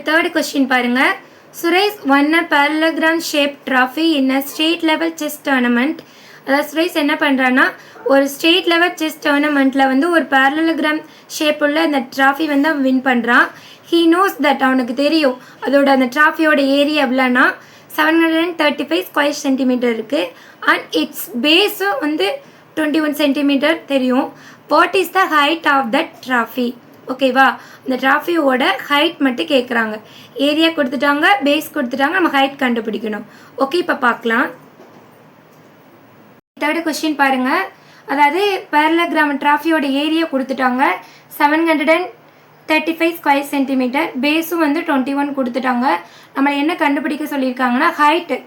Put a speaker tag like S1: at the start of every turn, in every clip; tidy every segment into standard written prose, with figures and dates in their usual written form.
S1: Third question பாருங்க. Suresh won a parallelogram shaped trophy in a state level chess tournament. அதாவது சுரேஷ் என்ன பண்ணுறான்னா ஒரு ஸ்டேட் லெவல் செஸ் டோர்னமெண்ட்டில் வந்து ஒரு பேரலோகிராம் ஷேப் உள்ள அந்த ட்ராஃபி வந்து அவன் வின் பண்ணுறான். ஹீ நோஸ் தட் அவனுக்கு தெரியும் அதோட அந்த ட்ராஃபியோட ஏரியா எவ்வளோனா 735 ஸ்கொயர் சென்டிமீட்டர் இருக்குது. அண்ட் இட்ஸ் பேஸும் வந்து 21 சென்டிமீட்டர் தெரியும். What is the height of that trophy? ஓகேவா, இந்த ட்ராஃபியோட ஹைட் மட்டும் கேட்குறாங்க. ஏரியா கொடுத்துட்டாங்க, பேஸ் கொடுத்துட்டாங்க, நம்ம ஹைட் கண்டுபிடிக்கணும். ஓகே, இப்போ பார்க்கலாம். தேர்டு கொஸ்டின் பாருங்கள். அதாவது பேரலோகிராம் ட்ராஃபியோட ஏரியா கொடுத்துட்டாங்க 735 ஸ்கொயர் சென்டிமீட்டர், பேஸும் வந்து 21 கொடுத்துட்டாங்க. நம்மளை என்ன கண்டுபிடிக்க சொல்லியிருக்காங்கன்னா ஹைட்டு.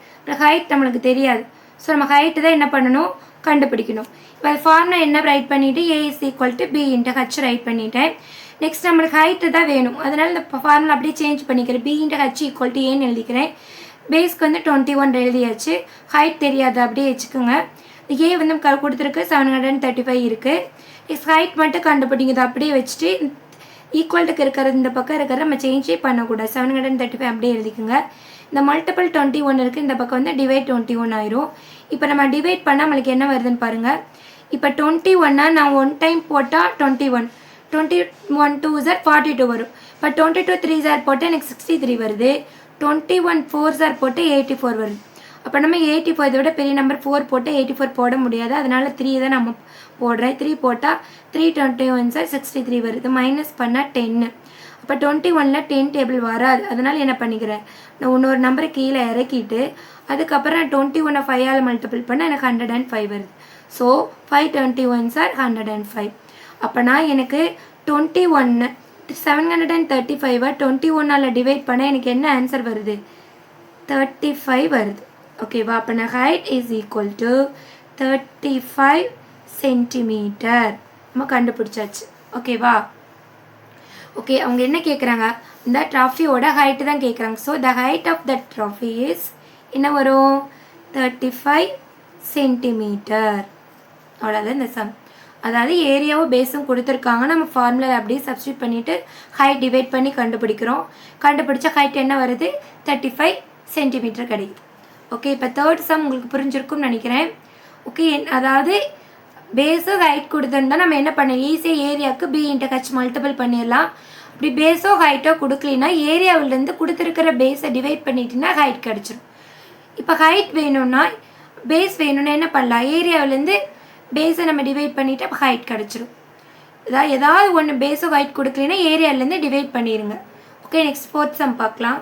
S1: ஹைட் நம்மளுக்கு தெரியாது. ஸோ நம்ம ஹைட்டு தான் என்ன பண்ணணும், கண்டுபிடிக்கணும். இப்போ அது ஃபார்முலா என்ன ரைட் பண்ணிவிட்டு A is equal to B into H right பண்ணிட்டேன். நெக்ஸ்ட் நம்மளுக்கு ஹைட்டு தான் வேணும், அதனால் இந்த ஃபார்முலா அப்படியே சேஞ்ச் பண்ணிக்கிறேன். B into H equal to Aன்னு எழுதிக்கிறேன். பேஸ்க்கு வந்து 21 எழுதியாச்சு. ஹைட் தெரியாது, அப்படியே வச்சுக்கோங்க. ஏ வந்து கொடுத்துருக்கு 735 இருக்குது. நெக்ஸ்ட் ஹைட் மட்டும் கண்டுபிடிங்க. இதை அப்படியே வச்சுட்டு ஈக்குவல்ட்டுக்கு இருக்கிறது இந்த பக்கம் இருக்கிறத நம்ம சேஞ்சே பண்ணக்கூடாது. 735 அப்படியே எழுதிக்குங்க. இந்த மல்டிபிள் 21 இருக்குது, இந்த பக்கம் வந்து டிவைட் 21 ஆயிரும். இப்போ நம்ம டிவைட் பண்ணால் நம்மளுக்கு என்ன வருதுன்னு பாருங்கள். இப்போ 21 நான் 1 டைம் போட்டால் 21 2 சார் 42 வரும். இப்போ 22 3 சார் போட்டால் எனக்கு 63 வருது. 21 4 சார் போட்டு 84 வருது. அப்போ நம்ம 84 இதோட பெரிய நம்பர் 4 போட்டு 84 போட முடியாது, அதனால் 3 தான் நம்ம போடுறேன். 3 போட்டால் 321 சார் 63 வருது. மைனஸ் பண்ணால் 10. அப்போ 21ல் 10 டேபிள் வராது, அதனால் என்ன பண்ணிக்கிறேன், நான் இன்னொரு நம்பரை கீழே இறக்கிட்டு அதுக்கப்புறம் நான் 21 5ஆல் மல்டிபிள் பண்ணால் எனக்கு 105 வருது. So 521 sir 105. அப்போனா எனக்கு 21 735 21ஆல் டிவைட் பண்ணால் எனக்கு என்ன ஆன்சர் வருது, 35 வருது. ஓகேவா, அப்போ நான் height is equal to 35 centimetre நம்ம கண்டுபிடிச்சாச்சு. ஓகேவா, ஓகே. அவங்க என்ன கேட்குறாங்க, இந்த ட்ராஃபியோட ஹைட்டு தான் கேட்குறாங்க. So the height of the trophy is என்ன வரும், 35 சென்டிமீட்டர். அவ்வளோதான் இந்த சம். அதாவது ஏரியாவும் பேஸும் கொடுத்துருக்காங்க, நம்ம ஃபார்முலா அப்படியே சப்ஸ்டியூட் பண்ணிவிட்டு ஹைட் டிவைட் பண்ணி கண்டுபிடிக்கிறோம். கண்டுபிடிச்ச ஹைட் என்ன வருது, 35 சென்டிமீட்டர் கிடைக்குது. ஓகே, இப்போ தேர்ட் சம் உங்களுக்கு புரிஞ்சிருக்கும்னு நினைக்கிறேன். ஓகே, அதாவது பேஸோ ஹைட் கொடுத்துருந்தா நம்ம என்ன பண்ணலாம், ஈஸியாக ஏரியாவுக்கு B into H மல்டிபிள் பண்ணிடலாம். அப்படி பேஸோ ஹைட்டோ கொடுக்கலனா ஏரியாவிலேருந்து கொடுத்துருக்கிற பேஸை டிவைட் பண்ணிட்டீங்கன்னா ஹைட் கிடச்சிடும். இப்போ ஹைட் வேணும்னா பேஸ் வேணும்னா என்ன பண்ணலாம், ஏரியாவிலேருந்து பேஸை நம்ம டிவைட் பண்ணிவிட்டு அப்போ ஹைட் கிடச்சிடும். ஏதாவது ஒன்று பேஸோ ஹைட் கொடுக்கலனா ஏரியாவிலேருந்து டிவைட் பண்ணிடுங்க. ஓகே, நெக்ஸ்ட் ஃபோர்த் சம் பார்க்கலாம்.